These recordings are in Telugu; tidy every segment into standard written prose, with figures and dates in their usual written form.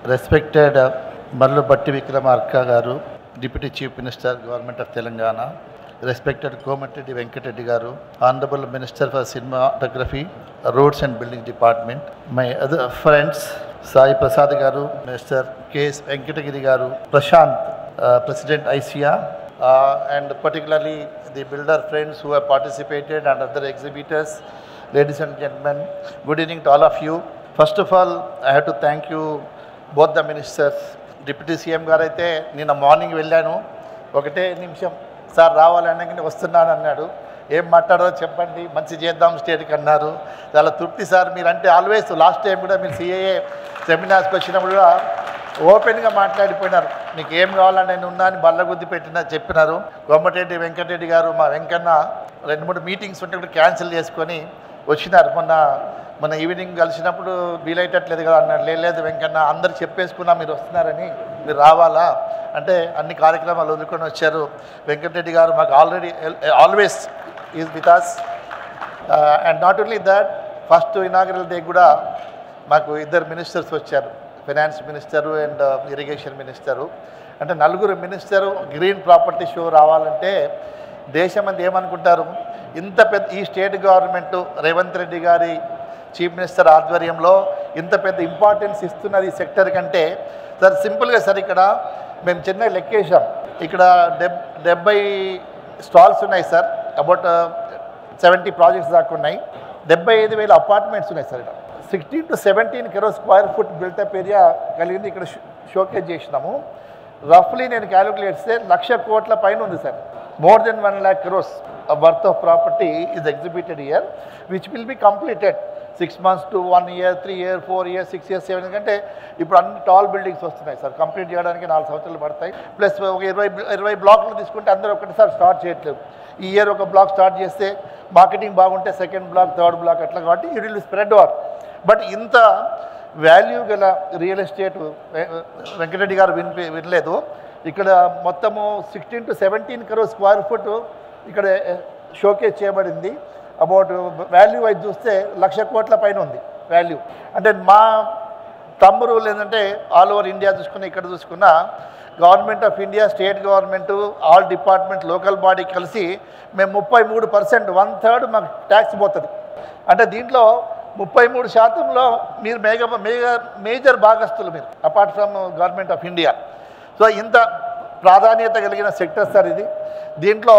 Respected Marlu Batti Vikramarka Garu, Deputy Chief Minister, Government of Telangana, respected Komatreddy Venkatreddy Garu, Honorable Minister for Cinematography, Roads and Building Department, my other friends, Sai Prasad Garu, Mr. K.S. Venkatagiri Garu, Prashant, President ICIA, and particularly the builder friends who have participated and other exhibitors, ladies and gentlemen, good evening to all of you. First of all, I have to thank you, both the ministers. Deputy CM గారు అయితే నిన్న మార్నింగ్ వెళ్ళాను, ఒకటే నిమిషం సార్ రావాలనగానే వస్తున్నాను అన్నాడు. ఏం మాట్లాడారో చెప్పండి, మంచి చేద్దాం స్టేట్కి అన్నారు. చాలా తృప్తి సార్. మీరంటే ఆల్వేస్ లాస్ట్ టైం కూడా మీరు సిఏఏ సెమినార్స్కి వచ్చినప్పుడు కూడా ఓపెన్గా మాట్లాడిపోయినారు. మీకు ఏం కావాలని నేను ఉన్నా అని బల్లగుద్ది చెప్పినారు. కోమటిరెడ్డి వెంకటరెడ్డి గారు మా వెంకన్న 2-3 మీటింగ్స్ ఉంటే కూడా క్యాన్సిల్ చేసుకొని వచ్చినారు. మొన్న ఈవినింగ్ కలిసినప్పుడు వీలైతట్లేదు కదా అన్నాడు. లేదు వెంకన్న, అందరు చెప్పేసుకున్నా మీరు వస్తున్నారని, మీరు రావాలా అంటే అన్ని కార్యక్రమాలు వదులుకొని వచ్చారు. వెంకటరెడ్డి గారు మాకు always is with us. And not only that, first inaugural day కూడా మాకు 2 మినిస్టర్స్ వచ్చారు, finance minister and irrigation minister. అంటే 4 మినిస్టరు గ్రీన్ ప్రాపర్టీ షో రావాలంటే దేశం అంతా ఏమనుకుంటారు, ఇంత పెద్ద ఈ స్టేట్ గవర్నమెంట్ రేవంత్ రెడ్డి గారి చీఫ్ మినిస్టర్ ఆధ్వర్యంలో ఇంత పెద్ద ఇంపార్టెన్స్ ఇస్తున్నది ఈ సెక్టర్ కంటే. సార్ సింపుల్గా సార్, ఇక్కడ మేము చెన్నై లెక్కేసాం, ఇక్కడ 70 స్టాల్స్ ఉన్నాయి సార్, అబౌట్ 70 ప్రాజెక్ట్స్ దాకా ఉన్నాయి. 75,000 అపార్ట్మెంట్స్ ఉన్నాయి సార్. ఇక్కడ 16 to 17 crore square foot built-up area కలిగింది. ఇక్కడ షోకేజ్ చేసినాము. రఫ్లీ నేను క్యాలిక్యులేట్ చేస్తే 1,00,000 కోట్ల పైన ఉంది sir. More than 1 lakh crores worth of property is exhibited here, which will be completed 6 months to 1 year, 3 years, 4 years, 6 years, 7 years. అంటే ఇప్పుడు అన్ని టాల్ బిల్డింగ్స్ వస్తున్నాయి సార్. కంప్లీట్ చేయడానికి 4 సంవత్సరాలు పడతాయి. ప్లస్ ఒక 20 బ్లాక్లు తీసుకుంటే అందరూ ఒకటిసారి స్టార్ట్ చేయట్లేదు. ఈ ఇయర్ ఒక బ్లాక్ స్టార్ట్ చేస్తే మార్కెటింగ్ బాగుంటే సెకండ్ బ్లాక్, థర్డ్ బ్లాక్ అట్లా, కాబట్టి it will spread over. But ఇంత వాల్యూ గల రియల్ ఎస్టేట్ వెంకటరెడ్డి గారు వినలేదు. ఇక్కడ మొత్తము 16 to 17 crore స్క్వేర్ ఫుట్ ఇక్కడ షోకేజ్ చేయబడింది. అబౌట్ వాల్యూ వైజ్ చూస్తే 1,00,000 కోట్ల పైన ఉంది వాల్యూ. అంటే మా తమ్ముడు ఏంటంటే ఆల్ ఓవర్ ఇండియా చూసుకున్న, ఇక్కడ చూసుకున్న government of India, state government, all department, local body కలిసి మేము 33%, 1/3 మాకు ట్యాక్స్ పోతుంది. అంటే దీంట్లో 33%లో మీరు మేజర్ భాగస్తులు మీరు, apart from government of India. So ఇంత ప్రాధాన్యత కలిగిన సెక్టర్ సార్ ఇది. దీంట్లో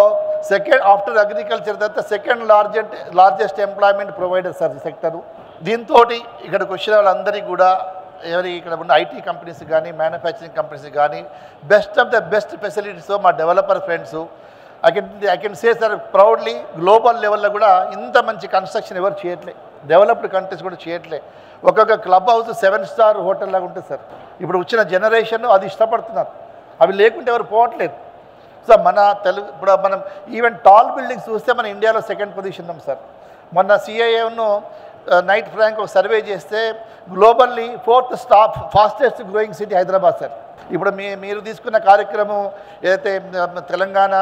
సెకండ్ ఆఫ్టర్ అగ్రికల్చర్ తర్వాత second largest employment provider sir ఈ సెక్టరు. దీంతో ఇక్కడికి వచ్చిన వాళ్ళందరికీ కూడా, ఇక్కడ ఉన్న ఐటీ కంపెనీస్ కానీ, మ్యానుఫ్యాక్చరింగ్ కంపెనీస్ కానీ, best of the best facilities మా developer friends. I can say sir proudly, global లెవెల్లో కూడా ఇంత మంచి కన్స్ట్రక్షన్ ఎవరు చేయట్లే, డెవలప్డ్ కంట్రీస్ కూడా చేయట్లే. ఒక్కొక్క క్లబ్ హౌస్ 7 స్టార్ హోటల్ లాగా ఉంటుంది సార్. ఇప్పుడు వచ్చిన జనరేషన్ అది ఇష్టపడుతున్నారు, అవి లేకుంటే ఎవరు పోవట్లేదు. సో మన ఇప్పుడు మనం ఈవెన్ టాల్ బిల్డింగ్స్ చూస్తే మన ఇండియాలో 2nd పొజిషన్ ఉన్నాం సార్. మొన్న సిఐఏను నైట్ ఫ్రాంక్ ఒక సర్వే చేస్తే globally 4th fastest growing city Hyderabad sir. ఇప్పుడు మీరు తీసుకున్న కార్యక్రమం ఏదైతే తెలంగాణ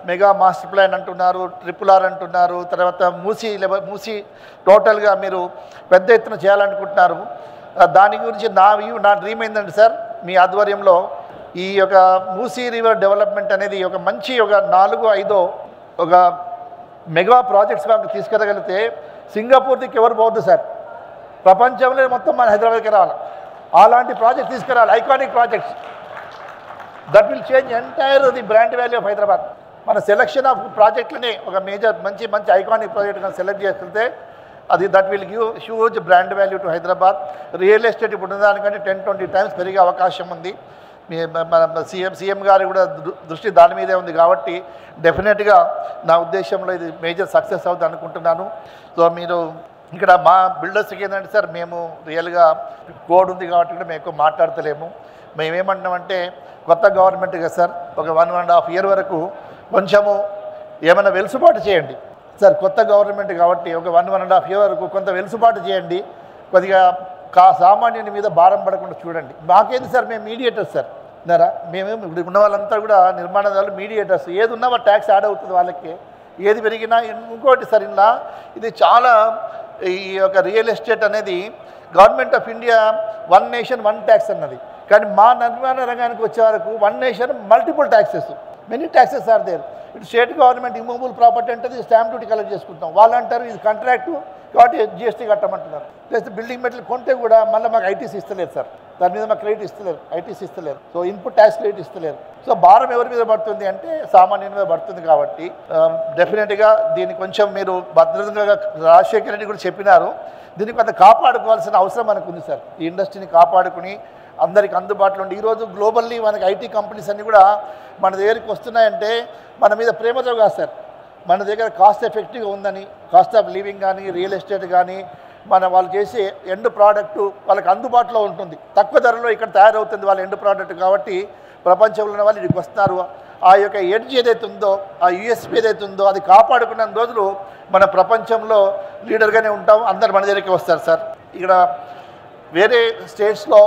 మెగా మాస్టర్ ప్లాన్ అంటున్నారు, RRR అంటున్నారు, తర్వాత మూసీ టోటల్గా మీరు పెద్ద ఎత్తున చేయాలనుకుంటున్నారు. దాని గురించి నా డ్రీమ్ ఏంటంటే సార్, మీ ఆధ్వర్యంలో ఈ యొక్క మూసీ రివర్ డెవలప్మెంట్ అనేది ఒక మంచి ఒక 4-5 ఒక మెగా ప్రాజెక్ట్స్ కనుక తీసుకెళ్ళగలిగితే సింగపూర్కి ఎవరు పోవద్దు సార్, ప్రపంచంలో మొత్తం మన హైదరాబాద్కి రావాలి. అలాంటి ప్రాజెక్ట్ తీసుకురావాలి, iconic projects that will change entire the brand value of Hyderabad. మన సెలక్షన్ ఆఫ్ ప్రాజెక్టులని ఒక మేజర్ మంచి ఐకానిక్ ప్రాజెక్ట్ కనుక సెలెక్ట్ చేసుకుంటే అది that will give huge brand value to Hyderabad. Real estate ఇప్పుడు ఉన్నదానికంటే 10-20 టైమ్స్ పెరిగే అవకాశం ఉంది. మన సీఎం గారు కూడా దృష్టి దాని మీదే ఉంది కాబట్టి డెఫినెట్గా నా ఉద్దేశంలో ఇది మేజర్ సక్సెస్ అవుతుంది అనుకుంటున్నాను. సో మీరు ఇక్కడ మా బిల్డర్స్కి ఏంటంటే సార్, మేము రియల్గా కోడ్ ఉంది కాబట్టి కూడా మేము ఎక్కువ మాట్లాడతలేము. మేమేమంటున్నామంటే కొత్త గవర్నమెంట్ కదా సార్, ఒక 1.5 year వరకు కొంచెము ఏమైనా వెలుసుబాటు చేయండి సార్. కొత్త గవర్నమెంట్ కాబట్టి ఒక 1.5 year వరకు కొంత వెలుసుబాటు చేయండి. కొద్దిగా సామాన్యుని మీద భారం పడకుండా చూడండి. మాకేంది సార్, మేము మీడియేటర్స్ సార్. మేమేమి ఇప్పుడు ఉన్న వాళ్ళంతా కూడా నిర్మాణదారులు, మీడియేటర్స్. ఏది ఉన్నా ట్యాక్స్ యాడ్ అవుతుంది వాళ్ళకి, ఏది పెరిగినా. ఇంకోటి సార్, ఇలా ఇది చాలా ఈ యొక్క రియల్ ఎస్టేట్ అనేది government of India 1 nation 1 tax అన్నది. కానీ మా నిర్మాణ రంగానికి వచ్చే వరకు one nation multiple taxes, many taxes are there. ఇటు స్టేట్ గవర్నమెంట్ ఇమూవబుల్ ప్రాపర్టీ అంటే స్టాంప్ డ్యూటీ కలెక్ట్ చేసుకుంటాం, వాళ్ళు అంటారు ఇది కాంట్రాక్టు కాబట్టి జిఎస్టీ కట్టమంటున్నారు. ప్లస్ బిల్డింగ్ మెటీరియల్ కొంటే కూడా మళ్ళీ మాకు ఐటీసీ ఇస్తలేరు సార్, దాని మీద మాకు క్రెడిట్ ఇస్తలేరు, ఐటీసీ ఇస్తలేరు. సో ఇన్పుట్ ట్యాక్స్ క్రెడిట్ ఇస్తలేరు. సో భారం ఎవరి మీద పడుతుంది అంటే సామాన్యుల మీద పడుతుంది. కాబట్టి డెఫినెట్గా దీన్ని కొంచెం మీరు భద్రంగా రాజశేఖర రెడ్డి కూడా చెప్పినారు, దీన్ని కొంత కాపాడుకోవాల్సిన అవసరం మనకు ఉంది సార్. ఈ ఇండస్ట్రీని కాపాడుకుని అందరికి అందుబాటులో ఉండి ఈరోజు గ్లోబల్లీ మనకి ఐటీ కంపెనీస్ అన్నీ కూడా మన దగ్గరికి వస్తున్నాయంటే మన మీద ప్రేమతో కాదు సార్, మన దగ్గర కాస్ట్ ఎఫెక్టివ్గా ఉందని, కాస్ట్ ఆఫ్ లివింగ్ కానీ రియల్ ఎస్టేట్ కానీ వాళ్ళు చేసే ఎండ్ ప్రోడక్టు వాళ్ళకి అందుబాటులో ఉంటుంది, తక్కువ ధరలో ఇక్కడ తయారవుతుంది వాళ్ళ ఎండ్ ప్రోడక్ట్. కాబట్టి ప్రపంచంలో ఉన్న వాళ్ళు ఇక్కడికి వస్తారు. ఆ యొక్క ఎడ్జ్ ఏదైతే ఉందో, ఆ యూఎస్పీ ఏదైతే ఉందో అది కాపాడుకున్న రోజులు మన ప్రపంచంలో లీడర్గానే ఉంటాం, అందరు మన దగ్గరికి వస్తారు సార్. ఇక్కడ వేరే స్టేట్స్లో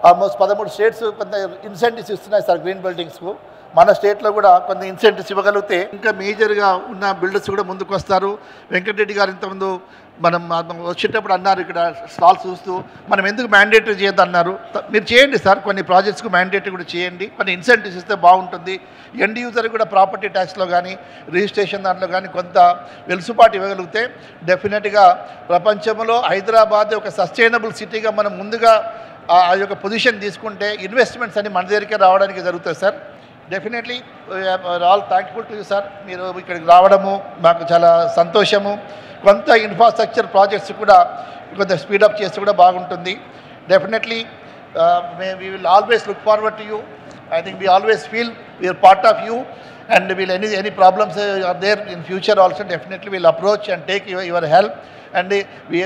ఆల్మోస్ట్ 13 స్టేట్స్ కొంత ఇన్సెంటివ్స్ ఇస్తున్నాయి సార్ గ్రీన్ బిల్డింగ్స్కు. మన స్టేట్లో కూడా కొన్ని ఇన్సెంటివ్స్ ఇవ్వగలిగితే ఇంకా మేజర్గా ఉన్న బిల్డర్స్ కూడా ముందుకు వస్తారు. వెంకటరెడ్డి గారు ఇంతకుముందు మనం వచ్చేటప్పుడు అన్నారు, ఇక్కడ స్టాల్స్ చూస్తూ మనం ఎందుకు మ్యాండేటరీ చేయొద్దు అన్నారు. మీరు చేయండి సార్, కొన్ని ప్రాజెక్ట్స్కు మ్యాండేటరీ కూడా చేయండి, కొన్ని ఇన్సెంటివ్స్ ఇస్తే బాగుంటుంది. ఎండ్ యూజర్ కూడా ప్రాపర్టీ ట్యాక్స్లో కానీ రిజిస్ట్రేషన్ దాంట్లో కానీ కొంత వెలుసుబాటు ఇవ్వగలిగితే డెఫినెట్గా ప్రపంచంలో హైదరాబాద్ ఒక సస్టైనబుల్ సిటీగా మనం ముందుగా ఆ యొక్క పొజిషన్ తీసుకుంటే ఇన్వెస్ట్మెంట్స్ అన్ని మన దగ్గరికే రావడానికి జరుగుతుంది sir. Definitely all thankful to you sir, మీరు ఇక్కడికి రావడము మాకు చాలా సంతోషము. కొంత ఇన్ఫ్రాస్ట్రక్చర్ ప్రాజెక్ట్స్ కూడా కొంత స్పీడప్ చేస్తే కూడా బాగుంటుంది. Definitely we will always look forward to you. I think we always feel we are part of you, and will any problems are there in future also definitely we'll approach and take your help. And we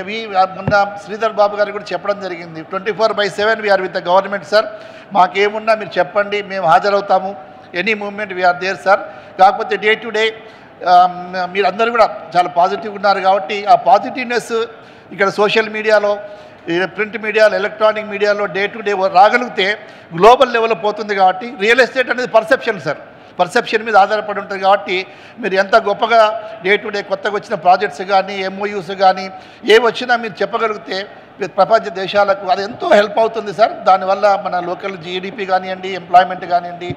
మొన్న శ్రీధర్ బాబు గారు కూడా చెప్పడం జరిగింది, 24/7 we are with the government sir, మాకేమున్నా మీరు చెప్పండి మేము హాజరవుతాము, any moment we are there sir. కాకపోతే డే టు డే మీరందరూ కూడా చాలా పాజిటివ్ ఉన్నారు కాబట్టి ఆ పాజిటివ్నెస్ ఇక్కడ సోషల్ మీడియాలో, ప్రింట్ మీడియాలో, ఎలక్ట్రానిక్ మీడియాలో డే టు డే రాగలిగితే గ్లోబల్ లెవెల్లో పోతుంది. కాబట్టి రియల్ ఎస్టేట్ అనేది పర్సెప్షన్ సార్, పర్సెప్షన్ మీద ఆధారపడి ఉంటుంది. కాబట్టి మీరు ఎంత గొప్పగా డే టు డే కొత్తగా వచ్చిన ప్రాజెక్ట్స్ కానీ ఎంఓయూస్ కానీ ఏవి వచ్చినా మీరు చెప్పగలిగితే ప్రపంచ దేశాలకు అది ఎంతో హెల్ప్ అవుతుంది సార్. దానివల్ల మన లోకల్ జీడిపి కానివ్వండి, ఎంప్లాయ్మెంట్ కానివ్వండి,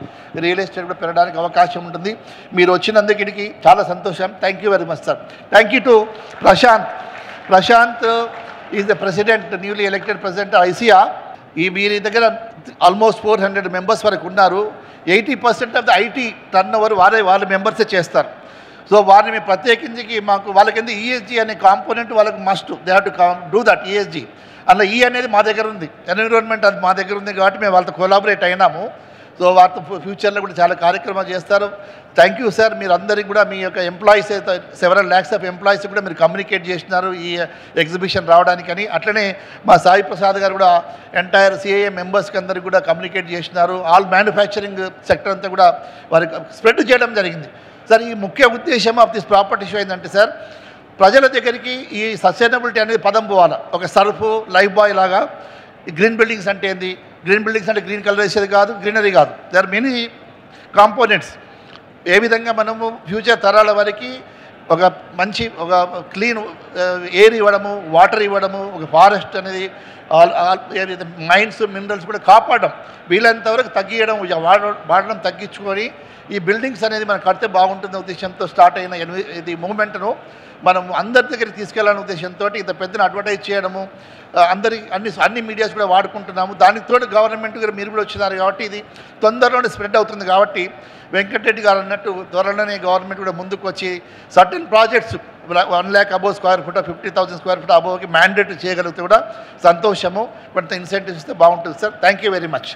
రియల్ ఎస్టేట్ కూడా పెరగడానికి అవకాశం ఉంటుంది. మీరు వచ్చినందుకు చాలా సంతోషం. Thank you very much sir. Thank you to Prashanth is the president, newly elected president ఐసియా. వీరి దగ్గర ఆల్మోస్ట్ 400 మెంబర్స్ వరకు ఉన్నారు. 80% of the IT turnover వాళ్ళ మెంబర్సే చేస్తారు. సో వారిని మేము ప్రత్యేకించి మాకు వాళ్ళకి ఈఎస్జీ అనే కాంపోనెంట్ వాళ్ళకి must, they have to do that ESG. అలా అనేది మా దగ్గర ఉంది, ఎన్విరాన్మెంట్ అది మా దగ్గర ఉంది కాబట్టి మేము వాళ్ళతో కొలాబరేట్ అయినాము. సో వారితో ఫ్యూచర్లో కూడా చాలా కార్యక్రమాలు చేస్తారు. Thank you sir. మీరు అందరికీ కూడా మీ యొక్క ఎంప్లాయీస్ అయితే సెవెరల్ ల్యాక్స్ ఆఫ్ ఎంప్లాయీస్ కూడా మీరు కమ్యూనికేట్ చేసినారు ఈ ఎగ్జిబిషన్ రావడానికని. అట్లనే మా సాయి ప్రసాద్ గారు కూడా ఎంటైర్ సిఐఏ మెంబర్స్కి అందరికీ కూడా కమ్యూనికేట్ చేసినారు. ఆల్ మ్యానుఫ్యాక్చరింగ్ సెక్టర్ అంతా కూడా వారికి స్ప్రెడ్ చేయడం జరిగింది సార్. ఈ ముఖ్య ఉద్దేశం ఆఫ్ దిస్ ప్రాపర్టీ షో ఏంటంటే సార్, ప్రజల దగ్గరికి ఈ సస్టైనబిలిటీ అనేది పదం పోవాలి. ఒక సర్ఫ్ లైఫ్ బాయ్ లాగా ఈ గ్రీన్ బిల్డింగ్స్ అంటే ఏంది, గ్రీన్ బిల్డింగ్స్ అంటే గ్రీన్ కలర్ వేసేది కాదు, గ్రీనరీ కాదు, దే ఆర్ మెనీ కాంపోనెంట్స్. ఏ విధంగా మనము ఫ్యూచర్ తరాల వరకు ఒక మంచి ఒక క్లీన్ ఎయిర్ ఇవ్వడము, వాటర్ ఇవ్వడము, ఒక ఫారెస్ట్ అనేది ఏదైతే మైన్స్ మినరల్స్ కూడా కాపాడడం, వీళ్ళంతవరకు తగ్గియడం, వాడడం తగ్గించుకొని ఈ బిల్డింగ్స్ అనేది మనం కడితే బాగుంటుంది ఉద్దేశంతో స్టార్ట్ అయిన ఇది మూమెంట్ను మనం అందరి దగ్గరికి తీసుకెళ్లాలనే ఉద్దేశంతో ఇంత పెద్దన అడ్వర్టైజ్ చేయడము, అన్ని మీడియాస్ కూడా వాడుకుంటున్నాము. దానికి తోడు గవర్నమెంట్ కూడా మీరు కూడా వచ్చినారు కాబట్టి ఇది తొందరలోనే స్ప్రెడ్ అవుతుంది. కాబట్టి వెంకటరెడ్డి గారు అన్నట్టు త్వరలోనే గవర్నమెంట్ కూడా ముందుకు వచ్చి certain projects 1 lakh above square foot, 50,000 square foot అబోవ్కి మ్యాండేట్ చేయగలిగితే కూడా సంతోషము. కొంత ఇన్సెంటివ్స్ ఇస్తే బాగుంటుంది sir. Thank you very much.